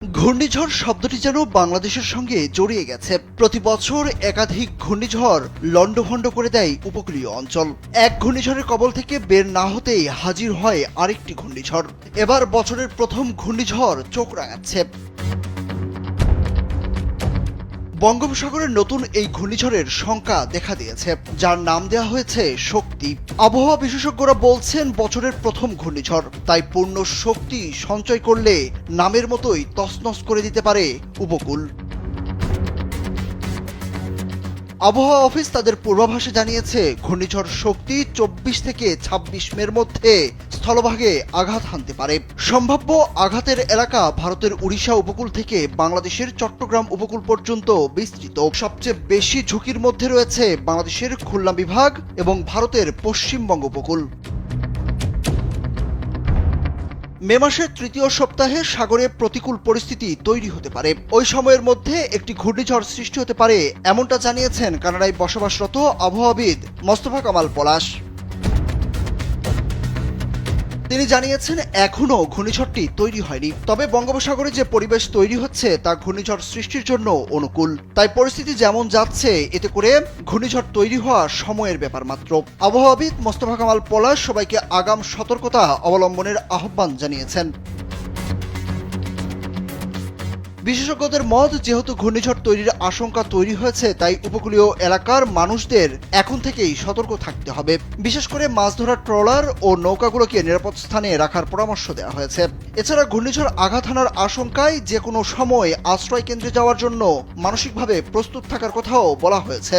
ঘূর্ণিঝড় শব্দটি যেন বাংলাদেশের সঙ্গে জড়িয়ে গেছে। প্রতি বছর একাধিক ঘূর্ণিঝড় লণ্ডভণ্ড করে দেয় উপকূলীয় অঞ্চল। এক ঘূর্ণিঝড়ের কবল থেকে বের না হতেই হাজির হয় আরেকটি ঘূর্ণিঝড়। এবার বছরের প্রথম ঘূর্ণিঝড় চোখ রাঙাচ্ছে। বঙ্গোপসাগরের নতুন এই ঘূর্ণিঝড়ের শঙ্কা দেখা দিয়েছে, যার নাম দেওয়া হয়েছে শক্তি। আবহাওয়া বিশেষজ্ঞরা বলছেন বছরের প্রথম ঘূর্ণিঝড়, তাই পূর্ণ শক্তি সঞ্চয় করলে নামের মতোই তছনছ করে দিতে পারে উপকূল। আবহাওয়া অফিস তাদের পূর্বাভাসে জানিয়েছে ঘূর্ণিঝড় শক্তি 24 থেকে 26 মের মধ্যে স্থলভাগে আঘাত হানতে পারে। সম্ভাব্য আঘাতের এলাকা ভারতের উড়িষ্যা উপকূল থেকে বাংলাদেশের চট্টগ্রাম উপকূল পর্যন্ত বিস্তৃত। সবচেয়ে বেশি ঝুঁকির মধ্যে রয়েছে বাংলাদেশের খুলনা বিভাগ এবং ভারতের পশ্চিমবঙ্গ উপকূল। মে মাসের তৃতীয় সপ্তাহে সাগরে প্রতিকূল পরিস্থিতি তৈরি হতে পারে। ওই সময়ের মধ্যে একটি ঘূর্ণিঝড় সৃষ্টি হতে পারে, এমনটা জানিয়েছেন কানাডায় বসবাসরত আবহাওয়াবিদ মোস্তফা কামাল পলাশ। তিনি জানিয়েছেন এখনও ঘূর্ণিঝড়টি তৈরি হয়নি, তবে বঙ্গোপসাগরে যে পরিবেশ তৈরি হচ্ছে তা ঘূর্ণিঝড় সৃষ্টির জন্য অনুকূল। তাই পরিস্থিতি যেমন যাচ্ছে এতে করে ঘূর্ণিঝড় তৈরি হওয়া সময়ের ব্যাপার মাত্র। আবহাওয়াবিদ মোস্তফা কামাল পলাশ সবাইকে আগাম সতর্কতা অবলম্বনের আহ্বান জানিয়েছেন। বিশেষজ্ঞদের মত, যেহেতু ঘূর্ণিঝড় তৈরির আশঙ্কা তৈরি হয়েছে, তাই উপকূলীয় এলাকার মানুষদের এখন থেকেই সতর্ক থাকতে হবে। বিশেষ করে মাছ ধরার ট্রলার ও নৌকাগুলোকে নিরাপদ স্থানে রাখার পরামর্শ দেওয়া হয়েছে। এছাড়া ঘূর্ণিঝড় আঘাত হানার আশঙ্কায় যে কোনো সময় আশ্রয় কেন্দ্রে যাওয়ার জন্য মানসিকভাবে প্রস্তুত থাকার কথাও বলা হয়েছে।